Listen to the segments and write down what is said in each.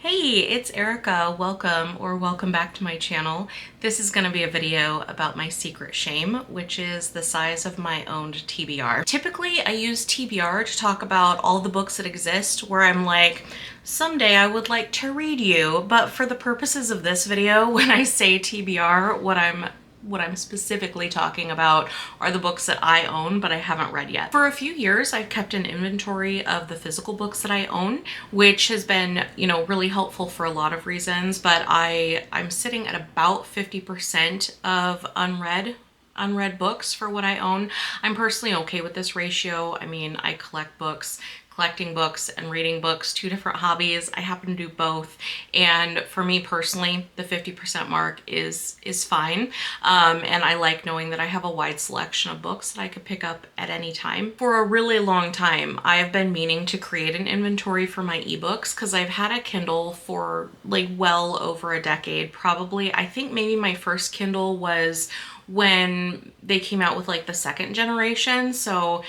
Hey, it's Erica. Welcome back to my channel. This is going to be a video about my secret shame, which is the size of my owned TBR. Typically, I use TBR to talk about all the books that exist where I'm like, someday I would like to read you, but for the purposes of this video, when I say TBR, what I'm specifically talking about are the books that I own but I haven't read yet. For a few years, I've kept an inventory of the physical books that I own, which has been, really helpful for a lot of reasons, but I'm sitting at about 50% of unread books for what I own. I'm personally okay with this ratio. I mean, I collect books. Collecting books and reading books, two different hobbies. I happen to do both, and for me personally, the 50% mark is fine. And I like knowing that I have a wide selection of books that I could pick up at any time. For a really long time, I've been meaning to create an inventory for my ebooks because I've had a Kindle for like well over a decade. Probably, I think maybe my first Kindle was when they came out with like the second generation. So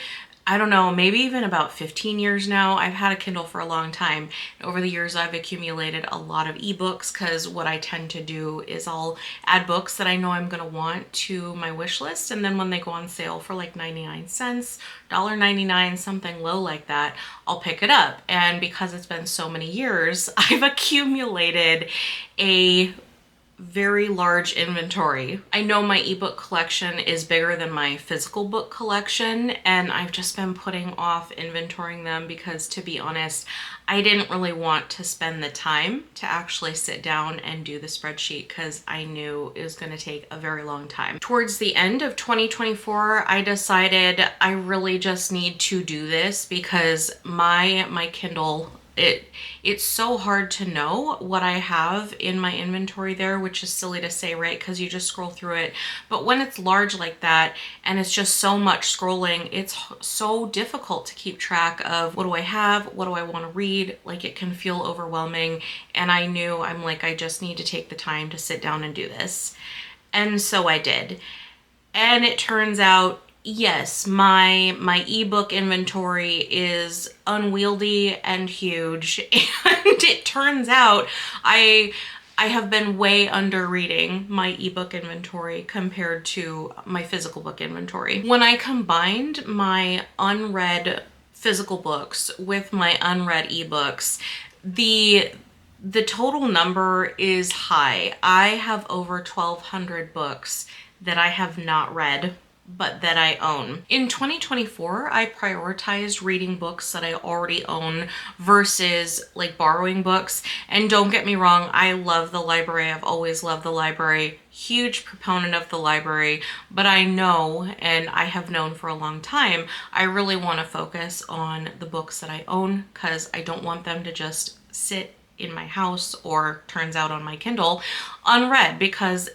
I don't know, maybe even about 15 years now. I've had a Kindle for a long time. Over the years, I've accumulated a lot of ebooks because what I tend to do is I'll add books that I know I'm going to want to my wish list. And then when they go on sale for like 99 cents, $1.99, something low like that, I'll pick it up. And because it's been so many years, I've accumulated a very large inventory. I know my ebook collection is bigger than my physical book collection, and I've just been putting off inventorying them because, to be honest, I didn't really want to spend the time to actually sit down and do the spreadsheet because I knew it was going to take a very long time. Towards the end of 2024, I decided I really just need to do this because my Kindle, it's so hard to know what I have in my inventory there, which is silly to say, right? Because you just scroll through it. But when it's large like that and it's just so much scrolling, it's so difficult to keep track of what do I have, what do I want to read. Like, it can feel overwhelming. And I'm like, I just need to take the time to sit down and do this. And so I did. And it turns out, yes, my ebook inventory is unwieldy and huge. And it turns out I have been way under reading my ebook inventory compared to my physical book inventory. When I combined my unread physical books with my unread ebooks, the total number is high. I have over 1,200 books that I have not read but that I own. In 2024, I prioritized reading books that I already own versus like borrowing books. And don't get me wrong, I love the library. I've always loved the library. Huge proponent of the library, but I know, and I have known for a long time, I really want to focus on the books that I own because I don't want them to just sit in my house or turns out on my Kindle unread, because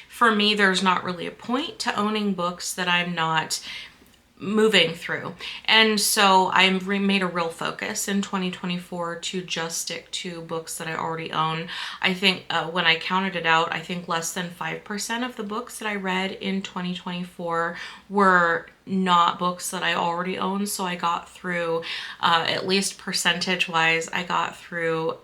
for me, there's not really a point to owning books that I'm not moving through. And so I made a real focus in 2024 to just stick to books that I already own. I think when I counted it out, I think less than 5% of the books that I read in 2024 were not books that I already own. So I got through, at least percentage wise, I got through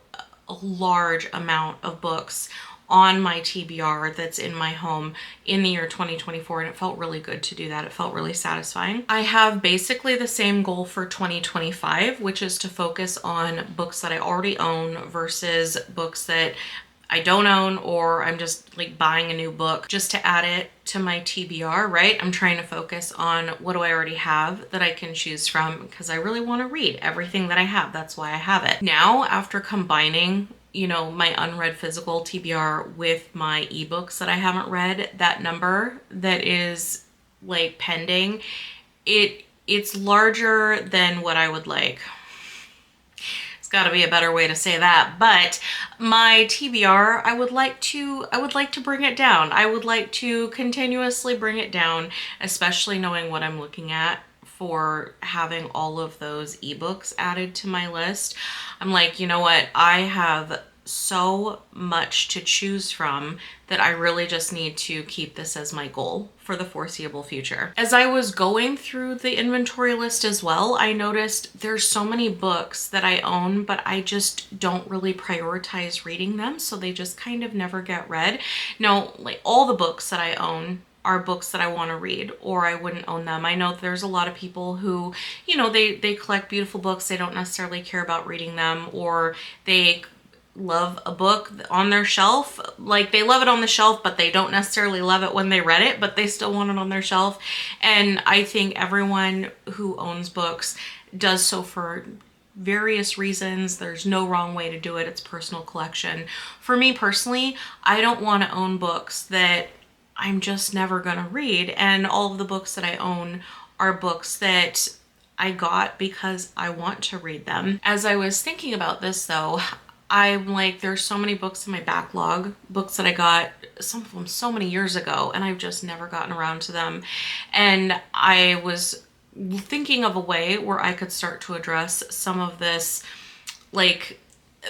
a large amount of books on my TBR that's in my home in the year 2024, and it felt really good to do that. It felt really satisfying. I have basically the same goal for 2025, which is to focus on books that I already own versus books that I don't own, or I'm just like buying a new book just to add it to my TBR, right? I'm trying to focus on what do I already have that I can choose from because I really want to read everything that I have. That's why I have it. Now, after combining my unread physical TBR with my ebooks that I haven't read, that number that is like pending, it's larger than what I would like. It's got to be a better way to say that. But my TBR, I would like to bring it down. I would like to continuously bring it down, especially knowing what I'm looking at for having all of those ebooks added to my list. I'm like, you know what? I have so much to choose from that I really just need to keep this as my goal for the foreseeable future. As I was going through the inventory list as well, I noticed there's so many books that I own, but I just don't really prioritize reading them, so they just kind of never get read. Now, like all the books that I own are books that I want to read, or I wouldn't own them. I know there's a lot of people who, you know, they collect beautiful books, they don't necessarily care about reading them, or they love a book on their shelf, like they love it on the shelf, but they don't necessarily love it when they read it, but they still want it on their shelf. And I think everyone who owns books does so for various reasons. There's no wrong way to do it. It's personal collection. For me personally, I don't want to own books that I'm just never gonna read, and all of the books that I own are books that I got because I want to read them. As I was thinking about this though, I'm like, there's so many books in my backlog, books that I got, some of them so many years ago, and I've just never gotten around to them. And I was thinking of a way where I could start to address some of this, like,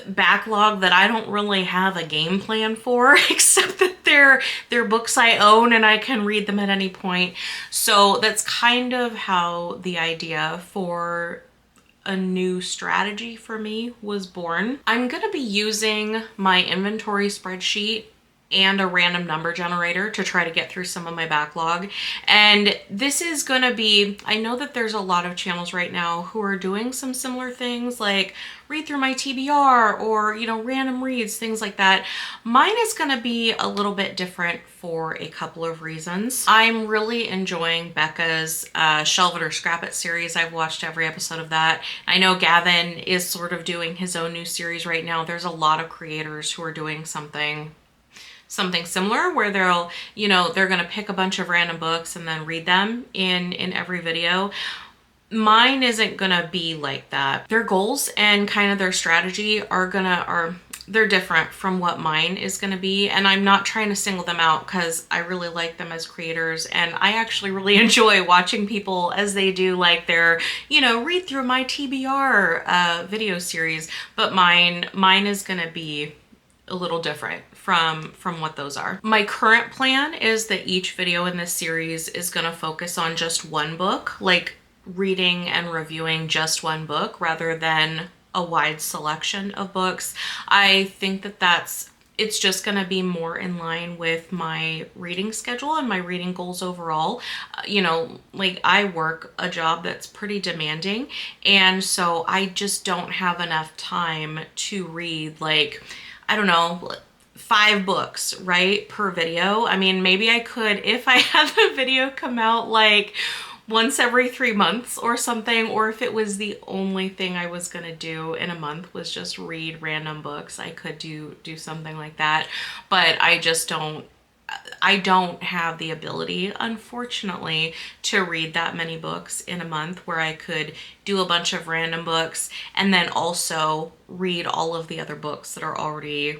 backlog that I don't really have a game plan for, except that they're books I own and I can read them at any point. So that's kind of how the idea for a new strategy for me was born. I'm gonna be using my inventory spreadsheet and a random number generator to try to get through some of my backlog. And this is gonna be, I know that there's a lot of channels right now who are doing some similar things, like read through my TBR, or, you know, random reads, things like that. Mine is gonna be a little bit different for a couple of reasons. I'm really enjoying Becca's Shelve It or Scrap It series. I've watched every episode of that. I know Gavin is sort of doing his own new series right now. There's a lot of creators who are doing something similar, where they'll, you know, they're gonna pick a bunch of random books and then read them in every video. Mine isn't gonna be like that. Their goals and kind of their strategy they're different from what mine is gonna be, and I'm not trying to single them out because I really like them as creators, and I actually really enjoy watching people as they do like their, you know, read through my TBR video series. But mine is gonna be a little different from what those are. My current plan is that each video in this series is going to focus on just one book, like reading and reviewing just one book rather than a wide selection of books. I think that it's just going to be more in line with my reading schedule and my reading goals overall. You know, like I work a job that's pretty demanding, and so I just don't have enough time to read, like, I don't know, 5 books, right, per video. I mean, maybe I could if I had the video come out like once every 3 months or something, or if it was the only thing I was gonna do in a month was just read random books, I could do something like that. But I don't have the ability, unfortunately, to read that many books in a month, where I could do a bunch of random books and then also read all of the other books that are already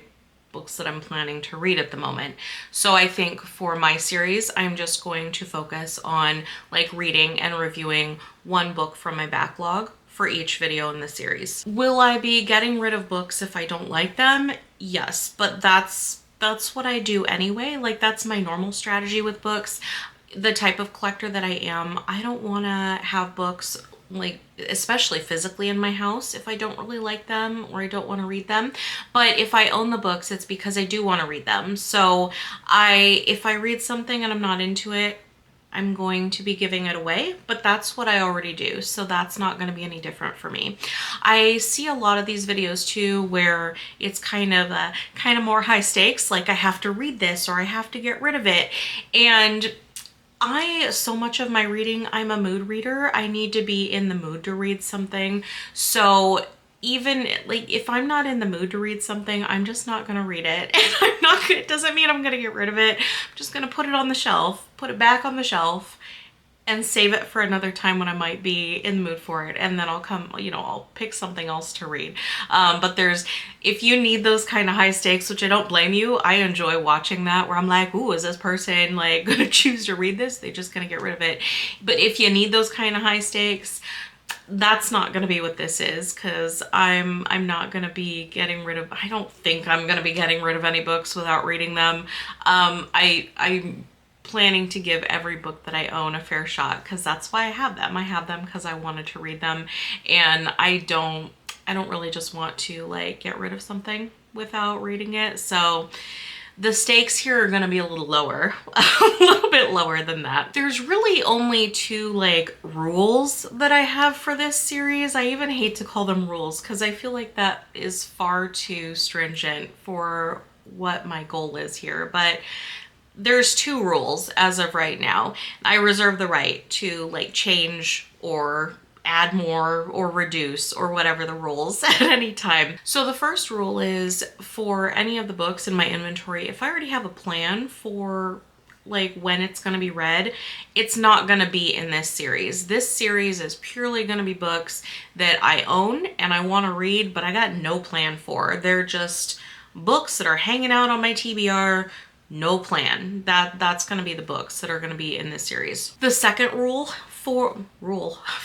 books that I'm planning to read at the moment. So I think for my series, I'm just going to focus on like reading and reviewing one book from my backlog for each video in the series. Will I be getting rid of books if I don't like them? Yes, but that's what I do anyway. Like, that's my normal strategy with books. The type of collector that I am, I don't want to have books, like, especially physically in my house, if I don't really like them or I don't want to read them. But if I own the books, it's because I do want to read them. So if I read something and I'm not into it, I'm going to be giving it away, but that's what I already do, so that's not going to be any different for me. I see a lot of these videos too where it's kind of more high stakes, like I have to read this or I have to get rid of it. And so much of my reading, I'm a mood reader. I need to be in the mood to read something. So even like if I'm not in the mood to read something, I'm just not gonna read it. And it doesn't mean I'm gonna get rid of it. I'm just gonna put it on the shelf, put it back on the shelf, and save it for another time when I might be in the mood for it. And then I'll come, you know, I'll pick something else to read. But if you need those kind of high stakes, which I don't blame you, I enjoy watching that, where I'm like, ooh, is this person like gonna choose to read this? They're just gonna get rid of it. But if you need those kind of high stakes, that's not going to be what this is, because I'm not going to be getting rid of, I don't think I'm going to be getting rid of any books without reading them. I'm planning to give every book that I own a fair shot, because that's why I have them. I have them because I wanted to read them, and I don't really just want to like get rid of something without reading it. So the stakes here are going to be a little lower, a little bit lower than that. There's really only two like rules that I have for this series. I even hate to call them rules because I feel like that is far too stringent for what my goal is here. But there's two rules as of right now. I reserve the right to like change or add more or reduce or whatever the rules at any time. So the first rule is, for any of the books in my inventory, if I already have a plan for like when it's going to be read, it's not going to be in this series. This series is purely going to be books that I own and I want to read, but I got no plan for. They're just books that are hanging out on my TBR. No plan. That's going to be the books that are going to be in this series. The second rule for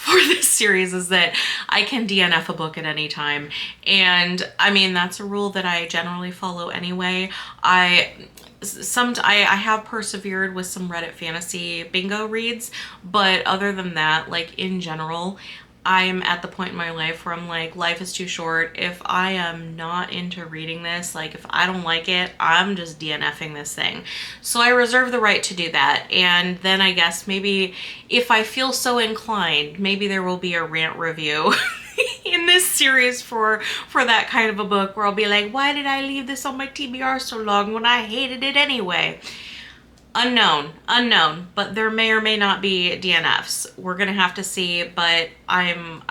this series is that I can DNF a book at any time. And I mean, that's a rule that I generally follow anyway. I have persevered with some Reddit fantasy bingo reads, but other than that, like in general, I'm at the point in my life where I'm like, life is too short. If I am not into reading this, like if I don't like it, I'm just DNFing this thing. So I reserve the right to do that. And then I guess maybe if I feel so inclined, maybe there will be a rant review in this series for that kind of a book where I'll be like, why did I leave this on my TBR so long when I hated it anyway? Unknown, but there may or may not be DNFs. We're gonna have to see, but I'm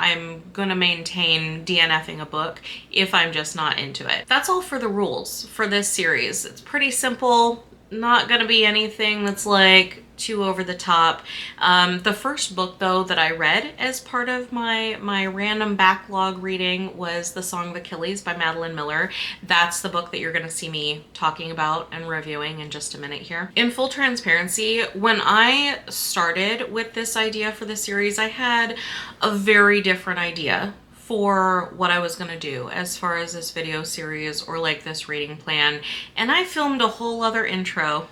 gonna maintain DNFing a book if I'm just not into it. That's all for the rules for this series. It's pretty simple, not gonna be anything that's like too over the top. The first book though that I read as part of my random backlog reading was The Song of Achilles by Madeline Miller. That's the book that you're gonna see me talking about and reviewing in just a minute here. In full transparency, when I started with this idea for the series, I had a very different idea for what I was gonna do as far as this video series or like this reading plan. And I filmed a whole other intro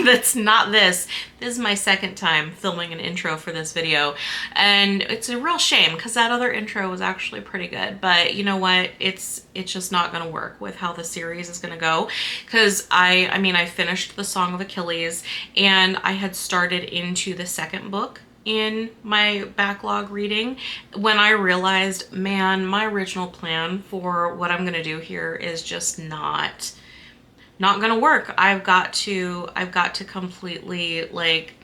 that's not this. This is my second time filming an intro for this video. And it's a real shame because that other intro was actually pretty good. But you know what? It's just not gonna work with how the series is gonna go. Because I mean, I finished The Song of Achilles and I had started into the second book in my backlog reading when I realized, man, my original plan for what I'm gonna do here is just not gonna work. I've got to completely, like,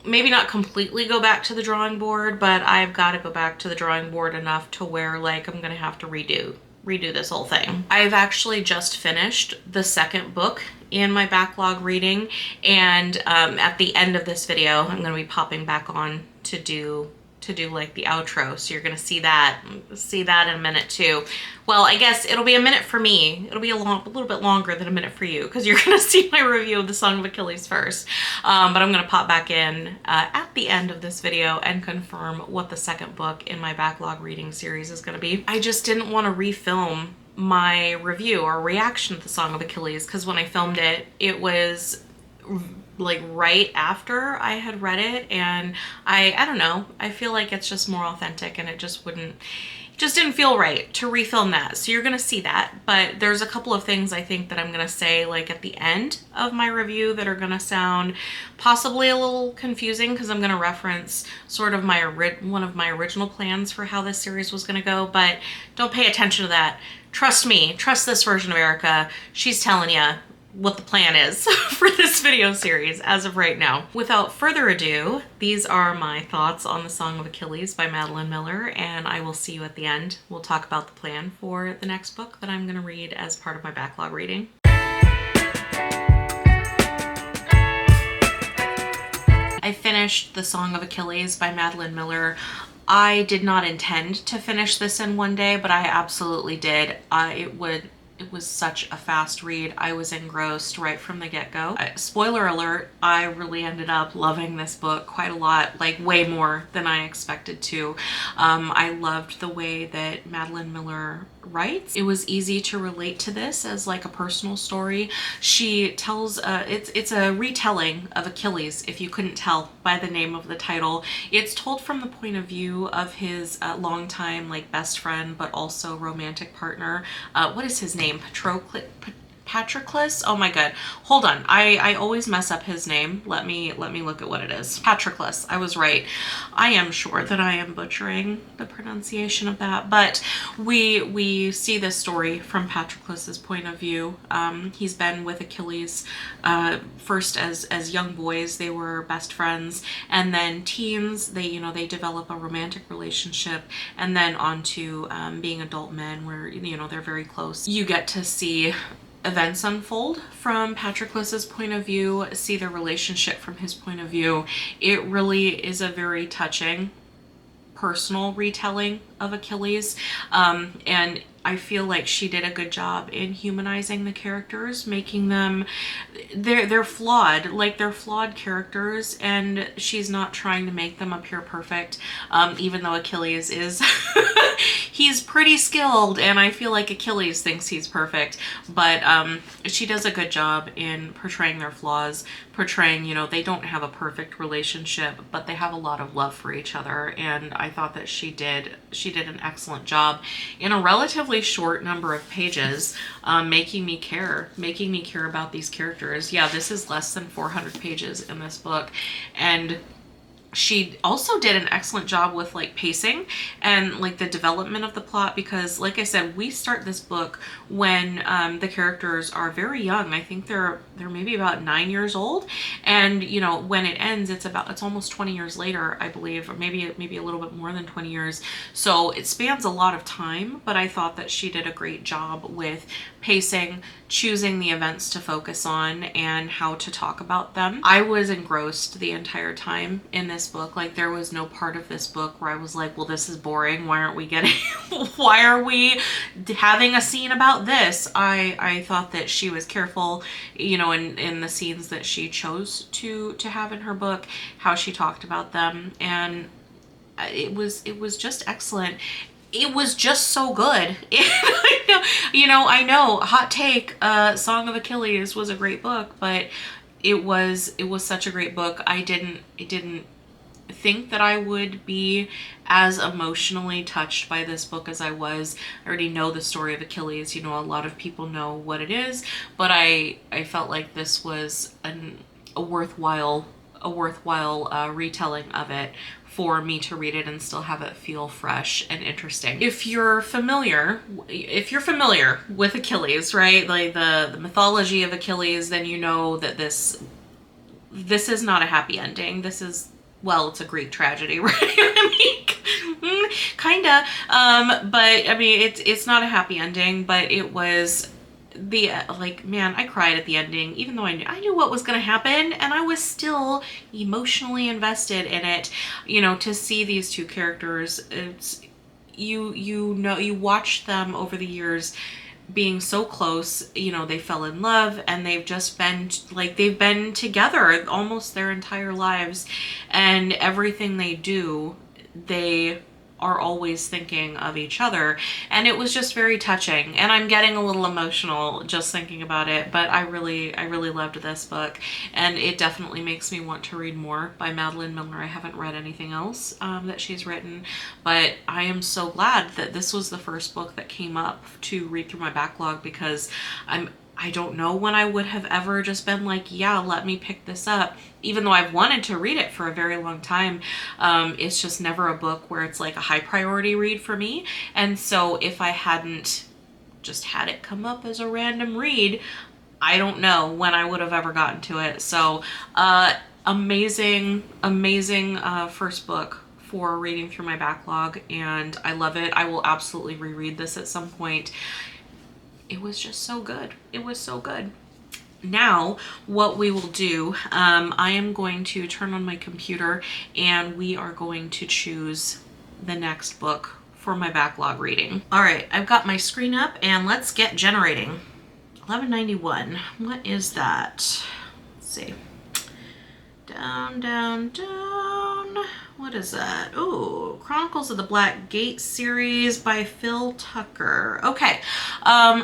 maybe not completely go back to the drawing board, but I've got to go back to the drawing board enough to where like I'm gonna have to redo this whole thing. I've actually just finished the second book in my backlog reading, and at the end of this video I'm going to be popping back on to do like the outro, so you're going to see that in a minute too. Well, I guess it'll be a minute for me. It'll be a little bit longer than a minute for you because you're going to see my review of The Song of Achilles first. But I'm going to pop back in at the end of this video and confirm what the second book in my backlog reading series is going to be. I just didn't want to refilm my review or reaction to The Song of Achilles because when I filmed it, it was like right after I had read it, and I don't know, I feel like it's just more authentic and it just didn't feel right to refilm that. So you're gonna see that, but there's a couple of things I think that I'm gonna say like at the end of my review that are gonna sound possibly a little confusing because I'm gonna reference sort of one of my original plans for how this series was gonna go, but don't pay attention to that. Trust me, trust this version of Erica. She's telling you what the plan is for this video series as of right now. Without further ado, these are my thoughts on The Song of Achilles by Madeline Miller, and I will see you at the end. We'll talk about the plan for the next book that I'm going to read as part of my backlog reading. I finished The Song of Achilles by Madeline Miller. I did not intend to finish this in one day, but I absolutely did. It was such a fast read. I was engrossed right from the get-go. Spoiler alert, I really ended up loving this book quite a lot, like way more than I expected to. I loved the way that Madeline Miller writes. It was easy to relate to this as like a personal story. She tells, it's a retelling of Achilles, if you couldn't tell by the name of the title. It's told from the point of view of his longtime like best friend, but also romantic partner. What is his name? Patroclus? Oh my god. Hold on. I always mess up his name. Let me look at what it is. Patroclus. I was right. I am sure that I am butchering the pronunciation of that, but we see this story from Patroclus's point of view. He's been with Achilles first as young boys. They were best friends, and then teens, they develop a romantic relationship, and then on to being adult men where they're very close. You get to see events unfold from Patroclus's point of view, see the relationship from his point of view. It really is a very touching personal retelling of Achilles, and I feel like she did a good job in humanizing the characters, making them, they're flawed, like they're flawed characters, and she's not trying to make them appear perfect, even though Achilles is, he's pretty skilled, and I feel like Achilles thinks he's perfect, but she does a good job in portraying their flaws, portraying, they don't have a perfect relationship, but they have a lot of love for each other, and I thought that she did an excellent job in a relatively short number of pages, making me care about these characters. Yeah, this is less than 400 pages in this book, and she also did an excellent job with like pacing and like the development of the plot, because like I said, we start this book when the characters are very young. I think they're maybe about 9 years old, and when it ends, it's almost 20 years later, I believe, or maybe a little bit more than 20 years. So it spans a lot of time, but I thought that she did a great job with pacing, choosing the events to focus on, and how to talk about them. I was engrossed the entire time in this book. Like, there was no part of this book where I was like, well, this is boring. Why aren't we getting, why are we having a scene about this? I thought that she was careful, in the scenes that she chose to have in her book, how she talked about them, and it was just excellent. It was just so good. I know, hot take, Song of Achilles was a great book, but it was such a great book. I didn't think that I would be as emotionally touched by this book as I was. I already know the story of Achilles. A lot of people know what it is, but I felt like this was a worthwhile retelling of it for me to read it and still have it feel fresh and interesting. If you're familiar with Achilles, right, like the mythology of Achilles, then you know that this is not a happy ending. This is, well, it's a Greek tragedy, right? Kinda. But I mean, it's not a happy ending, but it was man, I cried at the ending, even though I knew what was going to happen, and I was still emotionally invested in it. To see these two characters, it's, you watch them over the years being so close. They fell in love, and they've just been they've been together almost their entire lives, and everything they do, they are always thinking of each other, and it was just very touching, and I'm getting a little emotional just thinking about it. But I really loved this book, and it definitely makes me want to read more by Madeline Miller. I haven't read anything else that she's written, but I am so glad that this was the first book that came up to read through my backlog, because I don't know when I would have ever just been like, yeah, let me pick this up. Even though I've wanted to read it for a very long time, it's just never a book where it's like a high priority read for me. And so if I hadn't just had it come up as a random read, I don't know when I would have ever gotten to it. So amazing first book for reading through my backlog, and I love it. I will absolutely reread this at some point. It was just so good. It was so good. Now, what we will do, I am going to turn on my computer, and we are going to choose the next book for my backlog reading. All right, I've got my screen up and let's get generating. 1191, what is that? Let's see. Down, down, down. What is that? Ooh, Chronicles of the Black Gate series by Phil Tucker. Okay,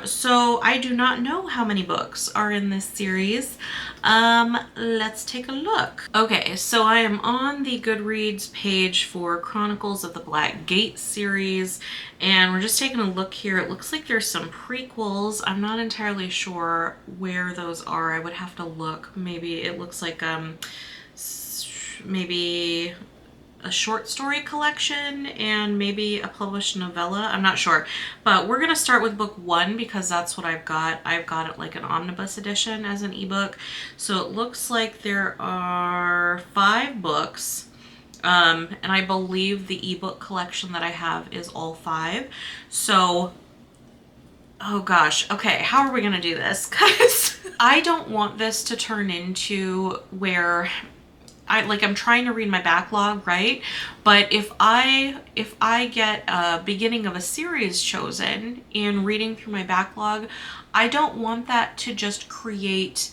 so I do not know how many books are in this series. Let's take a look. Okay, so I am on the Goodreads page for Chronicles of the Black Gate series, and we're just taking a look here. It looks like there's some prequels. I'm not entirely sure where those are. I would have to look. Maybe it looks like maybe a short story collection and maybe a published novella. I'm not sure, but we're gonna start with book 1 because that's what I've got. I've got it like an omnibus edition as an ebook. So it looks like there are 5 books. And I believe the ebook collection that I have is all 5. So, oh gosh, okay, how are we gonna do this? Because I don't want this to turn into where I'm trying to read my backlog, right? But if I get a beginning of a series chosen in reading through my backlog, I don't want that to just create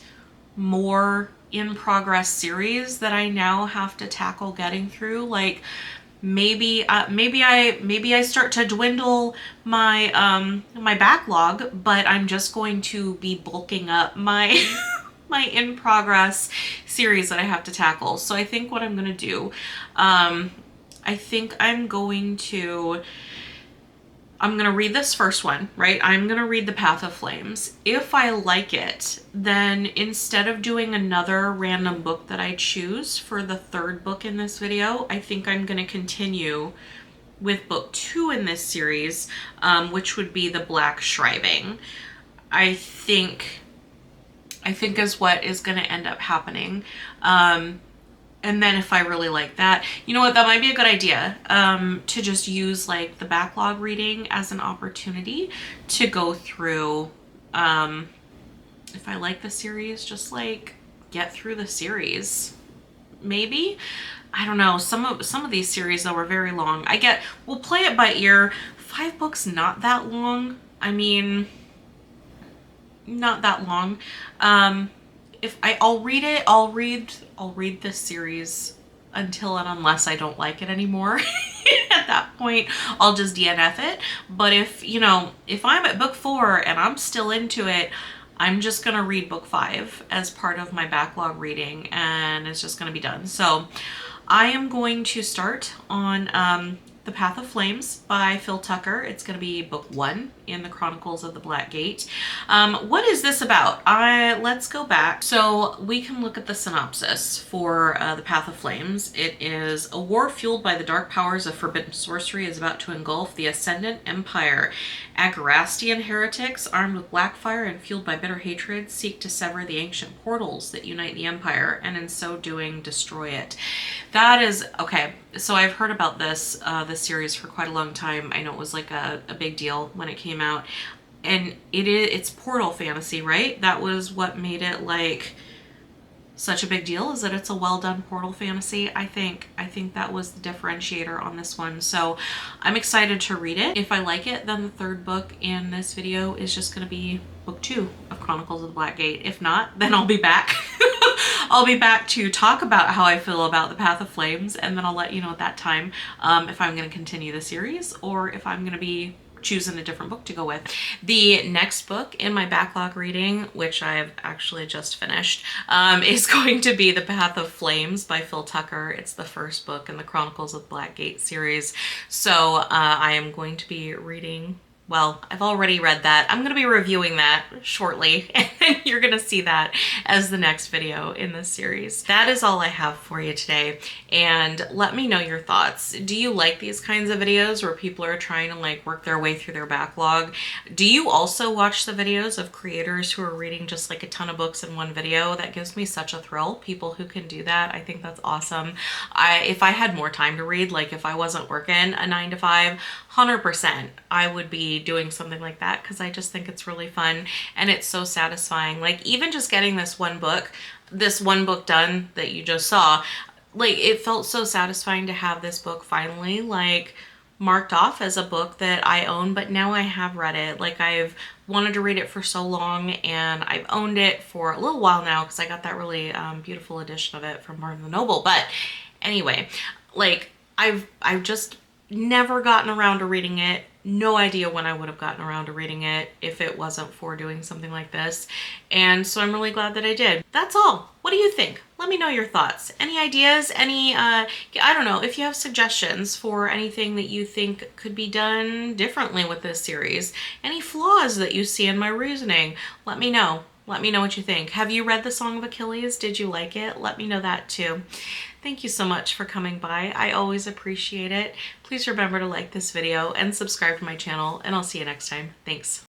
more in progress series that I now have to tackle getting through. Like maybe I start to dwindle my my backlog, but I'm just going to be bulking up my my in progress series that I have to tackle. So I think what I'm gonna do, I think I'm gonna read this first one, right? I'm gonna read The Path of Flames. If I like it, then instead of doing another random book that I choose for the 3rd book in this video, I think I'm gonna continue with book 2 in this series, which would be The Black Shriving. I think is what is going to end up happening. And then if I really like that, you know what, that might be a good idea, to just use like the backlog reading as an opportunity to go through, if I like the series, just like get through the series. Maybe, I don't know, some of these series though are very long. We'll play it by ear. 5 books, not that long. I mean, not that long. I'll read this series until and unless I don't like it anymore. At that point, I'll just DNF it. But if I'm at book 4 and I'm still into it, I'm just gonna read book 5 as part of my backlog reading, and it's just gonna be done. So I am going to start on The Path of Flames by Phil Tucker. It's going to be book 1 in the Chronicles of the Black Gate. What is this about? Let's go back. So we can look at the synopsis for The Path of Flames. It is a war fueled by the dark powers of forbidden sorcery is about to engulf the Ascendant Empire. Agarastian heretics, armed with black fire and fueled by bitter hatred, seek to sever the ancient portals that unite the Empire, and in so doing, destroy it. That is, okay, so I've heard about this series for quite a long time. I know it was like a big deal when it came out. And it's portal fantasy, right? That was what made it like such a big deal, is that it's a well done portal fantasy. I think that was the differentiator on this one. So I'm excited to read it. If I like it, then the 3rd book in this video is just going to be book 2 of Chronicles of the Black Gate. If not, then I'll be back. I'll be back to talk about how I feel about The Path of Flames, and then I'll let you know at that time if I'm going to continue the series or if I'm going to be choosing a different book to go with. The next book in my backlog reading, which I've actually just finished, is going to be The Path of Flames by Phil Tucker. It's the 1st book in the Chronicles of Black Gate series. So I am going to be reading, well, I've already read that. I'm going to be reviewing that shortly, and you're going to see that as the next video in this series. That is all I have for you today, and let me know your thoughts. Do you like these kinds of videos where people are trying to like work their way through their backlog? Do you also watch the videos of creators who are reading just like a ton of books in one video? That gives me such a thrill. People who can do that, I think that's awesome. If I had more time to read, like if I wasn't working a 9 to 5, 100% I would be doing something like that, because I just think it's really fun and it's so satisfying. Like even just getting this one book done that you just saw, like it felt so satisfying to have this book finally like marked off as a book that I own, but now I have read it. Like, I've wanted to read it for so long, and I've owned it for a little while now because I got that really beautiful edition of it from Barnes& and Noble. But anyway, like, I've just never gotten around to reading it. No idea when I would have gotten around to reading it if it wasn't for doing something like this. And so I'm really glad that I did. That's all. What do you think? Let me know your thoughts. Any ideas? Any, I don't know, if you have suggestions for anything that you think could be done differently with this series, any flaws that you see in my reasoning, let me know. Let me know what you think. Have you read The Song of Achilles? Did you like it? Let me know that too. Thank you so much for coming by. I always appreciate it. Please remember to like this video and subscribe to my channel, and I'll see you next time. Thanks.